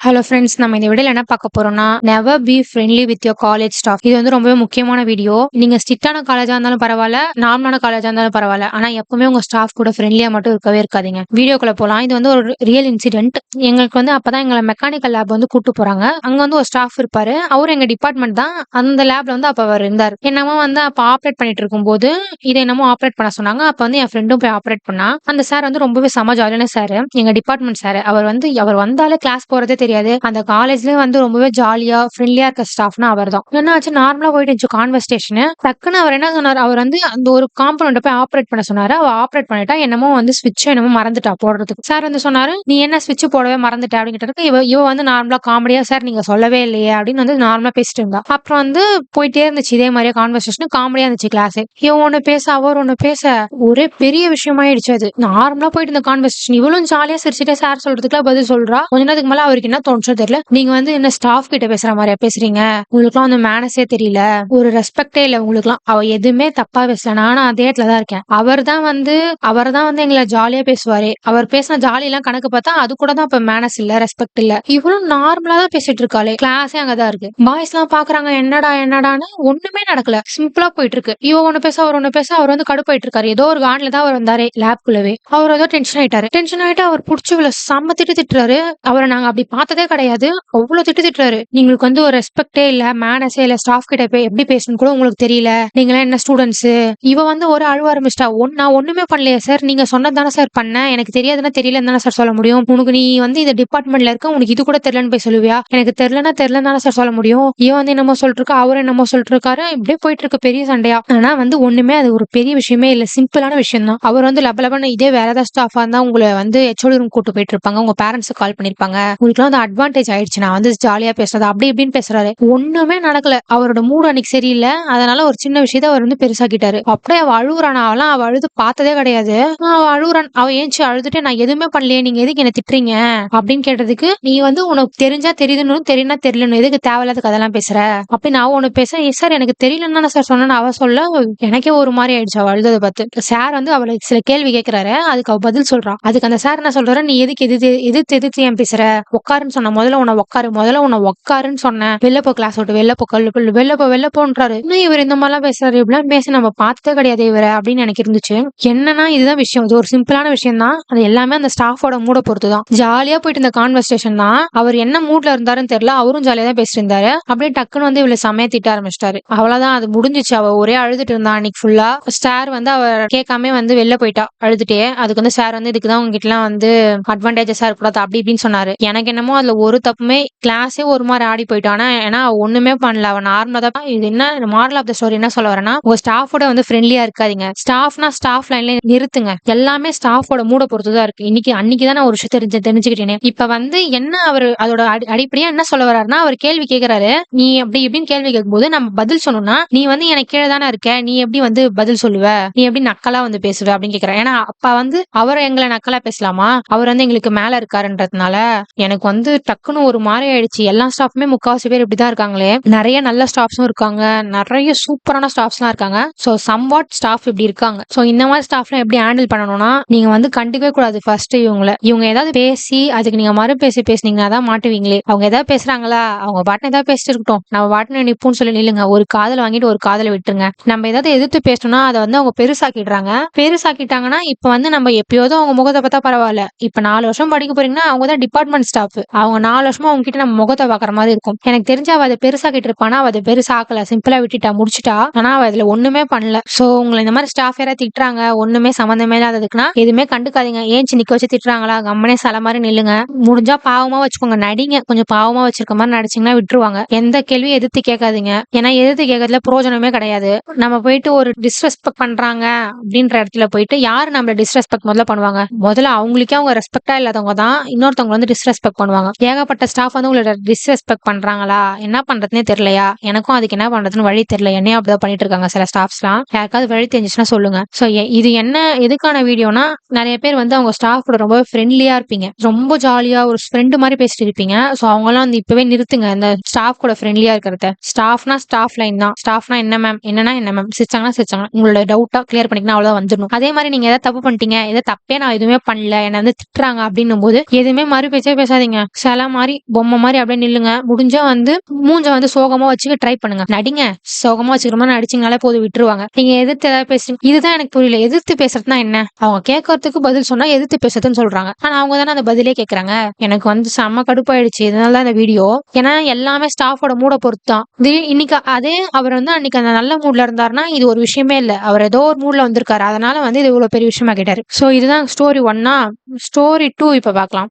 Hello friends, நம்ம இந்த வீடியோல என்ன பார்க்க போறோம்னா, never be friendly with your college staff. இது வந்து ரொம்பவே முக்கியமான வீடியோ. நீங்க ஸ்ட்ரிக்டான காலேஜா இருந்தாலும் பரவாயில்ல, நார்மலான காலேஜா இருந்தாலும் பரவாயில்ல, ஆனா எப்பவுமே உங்க ஸ்டாஃப் கூட ஃப்ரெண்ட்லியா மட்டும் இருக்கவே இருக்காதீங்க. வீடியோக்குள்ள போலாம். இது வந்து ஒரு ரியல் இன்சிடென்ட். எங்களுக்கு வந்து அப்பதான் எங்களை மெக்கானிக்கல் லேப் வந்து கூட்டு போறாங்க. அங்க வந்து ஒரு ஸ்டாஃப் இருப்பாரு. அவரு எங்க டிபார்ட்மெண்ட் தான். அந்த லேப்ல வந்து அப்ப அவர் இருந்தார். என்னமோ வந்து அப்ப ஆப்ரேட் பண்ணிட்டு இருக்கும்போது இதை என்னமோ ஆப்ரேட் பண்ண சொன்னாங்க. அப்ப வந்து என் ஃப்ரெண்டும் போய் ஆப்ரேட் பண்ணா. அந்த சார் வந்து ரொம்பவே செம ஜாலியான சார். எங்க டிபார்ட்மெண்ட் சார். அவர் வந்தாலே கிளாஸ் போறதே தெரியாது. அந்த காலேஜ்லயே வந்து ரொம்பவே ஜாலியா ஃப்ரெண்ட்லியா இருக்க ஸ்டாஃப்னா அவர் தான். என்ன ஆச்சு, நார்மலா போயிட்டு இருந்துச்சு கான்வர்சேஷன். டக்குன்னு அவர் என்ன சொன்னார், அவர் வந்து அந்த ஒரு காம்பவுண்ட போய் ஆப்ரேட் பண்ண சொன்னாரு. அவ ஆப்ரேட் பண்ணிட்டா, என்னமோ வந்து ஸ்விட்ச் என்னமோ மறந்துட்டா போடுறதுக்கு. சார் வந்து சொன்னாரு, நீ என்ன ஸ்விட்ச் போடவே மறந்துட்ட அப்படின்னு கேட்டதுக்கு இவ வந்து நார்மலா காமெடியா, சார் நீங்க சொல்லவே இல்லையே அப்படின்னு வந்து நார்மலா பேசிட்டு இருந்தா. அப்புறம் வந்து போயிட்டே இருந்துச்சு இதே மாதிரியே கான்வர்சேஷன். காமெடியா இருந்துச்சு கிளாஸ். இவன் ஒண்ணு பேச அவர் ஒண்ணு பேச ஒரே பெரிய விஷயமாயிடுச்சு. அது நார்மலா போயிட்டு இந்த கான்வர்சேஷன் இவளும் ஜாலியா சிரிச்சுட்டே சார் சொல்றதுக்குலாம் பதில் சொல்றா. கொஞ்ச நேரத்துக்கு மேல அவருக்கு என்ன தோணுச்சோ தெரியல, நீங்க வந்து என்ன ஸ்டாஃப் கிட்ட பேசுற மாதிரியா பேசுறீங்க, உங்களுக்கு வந்து மேனஸே தெரியல, ஒரு ரெஸ்பெக்டே இல்ல உங்களுக்குலாம். அவ எதுவுமே தப்பா பேசல, நானும் அதே இடத்துல தான் இருக்கேன். அவர் தான் வந்து எங்களை ஜாலியா பேசுவாரு. அவர் பேசின ஜாலி எல்லாம் கணக்கு பார்த்தா அது கூட தான் இப்ப மேனஸ் இல்ல, ரெஸ்பெக்ட் இல்ல. இவளும் நார்மலா தான் பேசிட்டு இருக்காளே. கிளாஸே அங்கதான் இருக்கு. பாய்ஸ் எல்லாம் பாக்குறாங்க, என்னடா என்னடான்னு. ஒண்ணுமே நடக்கல, சிம்பிளா போயிட்டு இருக்கு. இவ ஒண்ணு பேச அவர் ஒண்ணு பேச, அவர் வந்து கடுப்பாயிட்டு இருக்காரு. ஏதோ ஒரு காண்ட்ல தான் அவர் வந்தாரு லேப்குள்ளவே. அவர் ஏதோ டென்ஷன் ஆயிட்டாரு. டென்ஷன் ஆயிட்டு அவர் புடிச்சு இவ்வளவு செம்ம திட்டுறாரு. அவரை நாங்க அப்படி பார்த்ததே கிடையாது. அவ்வளவு திட்டுறாரு. நீங்களுக்கு வந்து ஒரு ரெஸ்பெக்டே இல்ல, மேனஸே இல்ல, ஸ்டாஃப் கிட்ட போய் எப்படி பேசணும் கூட உங்களுக்கு தெரியல, நீங்களா என்ன ஸ்டூடெண்ட்ஸ். இவ வந்து ஒரு அழுவ ஆரம்பிச்சிட்டா. நான் ஒண்ணுமே பண்ணலையே சார், நீங்க சொன்னதானே சார் பண்ணேன், எனக்கு தெரியாதுன்னா தெரியலன்னு தானே சார் சொல்ல முடியும். உனக்கு நீ வந்து இந்த டிபார்ட்மெண்ட்ல இருக்க, உனக்கு இது கூட தெரியலன்னு போய் சொல்லுவியா, எனக்கு தெரியலன்னு தானே சார் சொல்ல முடியும். இவன் வந்து என்னமோ சொல்லிட்டு இருக்கா, அவரு என்னமோ சொல்லிட்டு இருக்காரு. இப்படியே போயிட்டு இருக்கு பெரிய சண்டையா. ஆனா வந்து ஒண்ணுமே அது ஒரு பெரிய விஷயமே இல்ல, சிம்பிளான விஷயம் தான். அவர் வந்து லபலபன்னு இதே வேற ஏதாவது ஸ்டாஃபா இருந்தா உங்களை வந்து ஹெச்ஓடி ரூம் கூட்டு போயிட்டு இருப்பாங்க, உங்க பேரண்ட்ஸுக்கு கால் பண்ணிருப்பாங்க, உங்களுக்கு வந்து அட்வான்டேஜ் ஆயிடுச்சு நான் வந்து ஜாலியா பேசுறது அப்படி இப்படின்னு பேசுறாரு. ஒண்ணுமே நடக்கல. அவரோட மூடு அன்னைக்கு சரியில்லை. அதனால ஒரு சின்ன விஷயத்த அவர் வந்து பெருசாக்கிட்டாரு. அப்படியே அவ அழுகுறான். அவெல்லாம் அவ அழுது பார்த்ததே கிடையாது. அவ அழுகுறான். அவ ஏஞ்சி அழுதுட்டு, நான் எதுவுமே பண்ணலையே, நீங்க எதுக்கு என்ன திட்டுறீங்க அப்படின்னு கேட்டதுக்கு, நீ வந்து உனக்கு தெரிஞ்சா தெரியுதுன்னு, தெரியனா தெரியலன்னு, எதுக்கு தேவையில்லாத அதெல்லாம் பேசுற அப்படின்னு நான் ஒண்ணு பேச, சார் எனக்கு தெரியலன்னு சார் சொன்னேன்னு அவ சொல்ல. எனக்கே ஒரு மாதிரி ஆயிடுச்சு அவ அழுததை பார்த்து. சார் வந்து அவளுக்கு சில கேள்வி கேட்கிறாரு, அதுக்கு அவ பதில் சொல்றா. அதுக்கு அந்த சார் என்ன சொல்றாரு, நீ எதுக்கு எதிர்த்து எதிர்த்து எதிர்த்து ஏன் பேசுற, உட்காருன்னு சொன்ன, முதல்ல உன்னை உட்காருன்னு சொன்னேன், வெளில போ, கிளாஸ் விட்டு வெளில போ, வெளில போன்றாரு. இன்னும் இவர் இந்த மாதிரிலாம் பேசுறாரு, இப்படிலாம் பேசி நம்ம பார்த்ததே கிடையாது இவரை அப்படின்னு எனக்கு இருந்துச்சு. என்னன்னா இதுதான் விஷயம். இது ஒரு சிம்பிளான விஷயம் தான். அது எல்லாமே அந்த ஸ்டாஃபோட மூட பொறுத்து தான். ஜாலியா போயிட்டு இந்த கான்வர்சேஷன் தான். அவர் என்ன மூட்ல இருந்தாருன்னு தெரியல, அவரும் ஜாலியா தான் பேசிட்டு இருந்தாரு. அப்படியே டக்குன்னு வந்து இவ்வளவு சமய திட்ட ஆரம்பிச்சிட்டாரு. அவ்வளவுதான், அது முடிஞ்சிச்சு. அவ ஒரே அழுதுட்டு இருந்தா அன்னைக்கு ஃபுல்லா. ஸ்டார் வந்து அவர் கேட்காம வந்து வெளில போயிட்டா அழுதுட்டே. அதுக்கு வந்து சார் வந்து இதுக்குதான் உங்ககிட்ட எல்லாம் வந்து அட்வான்டேஜஸா இருக்கக்கூடாது அப்படி இப்படின்னு சொன்னாரு. எனக்கு என்னமோ அதுல ஒரு தப்புமே, கிளாஸே ஒரு மாதிரி ஆடி போயிட்டானா. ஏன்னா ஒண்ணுமே பண்ணல, அவன் நார்மலா தான். இது என்ன மாரல் ஆஃப் த ஸ்டோரி என்ன சொல்ல வரேன்னா, உங்க ஸ்டாஃபோட வந்து ஃப்ரெண்ட்லியா இருக்காதீங்க. ஸ்டாஃப்னா ஸ்டாஃப் லைன்ல நிறுத்துங்க. எல்லாமே ஸ்டாஃபோட மூட பொறுத்து தான் இருக்கு. அன்னைக்குதான் நான் ஒரு விஷயம் தெரிஞ்சுக்கிட்டேன். இப்ப வந்து என்ன அவர் அதோட அடிப்படையா என்ன சொல்ல வர்றாருன்னா, அவர் கேள்வி கேட்கிறாரு, நீ அப்படி இப்படின்னு கேள்வி கேட்கும்போது நம்ம பதில் சொன்னோம்னா, நீ வந்து எனக்கு கீழே தானே இருக்க, நீ எப்படி வந்து பதில் சொல்லுவ, நீ எப்படி நக்கலா வந்து பேசுவ அப்படின்னு கேட்கிறேன். ஏன்னா அப்ப வந்து அவர் எங்களை நக்கலா பேசலாமா, அவர் வந்து எங்களுக்கு மேல இருக்காருன்றதுனால. எனக்கு வந்து டக்குன்னு ஒரு மாதிரி ஆயிடுச்சு. எல்லா ஸ்டாஃப்மே முக்காவாசி பேர் இப்படிதான் இருக்காங்களே, நிறைய நல்ல ஸ்டாஃப்ஸும் இருக்காங்க, நிறைய சூப்பரான ஸ்டாஃப்ஸ் எல்லாம் இருக்காங்க. சோ சம்வாட் ஸ்டாஃப் இப்படி இருக்காங்க. சோ இந்த மாதிரி ஸ்டாஃப்லாம் எப்படி ஹேண்டில் பண்ணணும்னா, நீங்க வந்து கண்டுக்கவே கூடாது. ஃபர்ஸ்ட் இவங்க ஏதாவது பேசி அதுக்கு நீங்க பேசுனீங்கன்னா தான் மாட்டுவீங்களே. அவங்க ஏதாவது பேசுறாங்களா, அவங்க பாட்டுன்னு ஏதாவது பேசிட்டு இருக்கட்டும், நம்ம பாட்டுன்னு நிப்போம்னு சொல்லி நில்லுங்க. ஒரு காதல வாங்கிட்டு ஒரு காதல விட்டுருங்க. நம்ம ஏதாவது எதிர்த்து பேசணும்னா அதை வந்து அவங்க பெருசாக்கிட்டாங்கன்னா, இப்ப வந்து நம்ம எப்பயோதும் அவங்க முகத்தை பார்த்தா பரவாயில்ல. இப்ப 4 வருஷம் படிக்க போறீங்கன்னா அவங்க தான் டிபார்ட்மெண்ட் ஸ்டாஃப். அவங்க 4 வருஷமா அவங்க கிட்ட நம்ம முகத்தை பாக்குற மாதிரி இருக்கும். எனக்கு தெரிஞ்ச அவ அதை பெருசாக்கிட்டு இருப்பானா, அவ அதை பெருசாக்கல, சிம்பிளா விட்டுட்டா, முடிச்சுட்டா. ஆனா அவ இதுல ஒண்ணுமே பண்ணல. சோ உங்களை இந்த மாதிரி ஸ்டாஃப் யாராவது திட்டுறாங்க, ஒண்ணுமே சம்பந்தமே இல்லாததுக்குன்னா எதுவுமே கண்டுக்காதீங்க. ஏஞ்சி நிக்க வச்சு திட்டுறாங்களா, கம்மனே சல மாதிரி நில்லுங்க. முடிஞ்சா பாவமா வச்சுக்கோங்க, நடிங்க. கொஞ்சம் பாவமா வச்சிருக்க மாதிரி நடிச்சீங்கன்னா விட்டுருவாங்க. எந்த கேள்வியும் எதிர்த்து கேட்காதீங்க. ஏன்னா எதிர்த்து கேட்கறதுல பிரயோஜனமே கிடையாது. நம்ம போயிட்டு ஒரு டிஸ்ரெஸ்பெக்ட் பண்றாங்க அப்படின்ற இடத்துல போயிட்டு யாரு நம்மள டிஸ்ரெஸ்பெக்ட் முதல்ல பண்ணுவாங்க, முதல்ல அவங்களுக்கே அவங்க ரெஸ்பெக்டா இல்லாதவங்க தான் இன்னொருத்தவங்க வந்து டிஸ்ரெஸ்பெக்ட் பண்ணுவாங்க. ஏகப்பட்ட ஸ்டாஃப் வந்து உங்களோட டிஸ்ரெஸ்பெக்ட் பண்றாங்களா, என்ன பண்றதுன்னே தெரியலையா, எனக்கும் அதுக்கு என்ன பண்றதுன்னு வழி தெரியல, என்னையும் அப்படிதான் பண்ணிட்டு இருக்காங்க சில ஸ்டாஃப்ஸ்லாம். யாருக்காவது வழி தெரிஞ்சுச்சுன்னா சொல்லுங்க. சோ இது என்ன எதுக்கான வீடியோனா, நிறைய பேர் வந்து அவங்க ஸ்டாஃப் கூட ரொம்ப ஃப்ரெண்ட்லியா இருப்பீங்க, ரொம்ப ஜாலியா ஒரு ஃப்ரெண்டு மாதிரி பேசிட்டு இருப்பீங்க. சோ அவங்க எல்லாம் வந்து இப்பவே நிறுத்துங்க இந்த ஸ்டாஃப் கூட ஃப்ரெண்ட்லியா இருக்கிறத. ஸ்டாஃப்னா ஸ்டாஃப் லைன் தான். ஸ்டாஃப்னா என்ன மேம், என்னன்னா என்ன மேம், சிரிச்சாங்கன்னா சிரிச்சாங்க, உங்களோட டவுட்டா கிளியர் பண்ணிக்கணும், அவ்வளவுதான் வந்துடணும். அதே மாதிரி நீங்க ஏதாவது தப்பு பண்ணிட்டீங்க, ஏதாவது தப்பே நான் எதுவுமே பண்ணல, என்ன வந்து திட்டுறாங்க அப்படின்னும் போது எதுவுமே மறு பேச்சே பேசாதீங்க. சிலை மாரி, பொம்மை மாரி அப்படியே நில்லுங்க. முடிஞ்சா வந்து மூஞ்ச வந்து சோகமா வச்சுக்க ட்ரை பண்ணுங்க. நடிங்க. சோகமா வச்சுக்கிற மாரி நடிச்சீங்கனாலே போதும் விட்டுருவாங்க. நீங்க எதிர்த்து ஏதாவது பேசுறீங்க. இதுதான் எனக்கு புரியல. எதிர்த்து பேசுறதுன்னா என்ன? அவங்க கேட்கறதுக்கு பதில் சொன்னா எதிர்த்து பேசுறதுன்னு சொல்றாங்க. ஆனா அவங்க தானே அந்த பதிலே கேட்கறாங்க. எனக்கு வந்து செம்ம கடுப்பாயிடுச்சு. இதனால தான் இந்த வீடியோ. ஏன்னா எல்லாமே ஸ்டாஃபோட மூட பொறுத்து தான். இன்னைக்கு அதே அவர் வந்து அன்னைக்கு அந்த நல்ல மூட்ல இருந்தாருன்னா, இது ஒரு விஷயமே இல்ல. அவர் ஏதோ ஒரு மூட்ல வந்திருக்காரு. அதனால வந்து இது இவ்வளவு பெரிய விஷயமா கேட்டாரு. சோ இதுதான் ஸ்டோரி 1. ஸ்டோரி 2 இப்ப பார்க்கலாம்.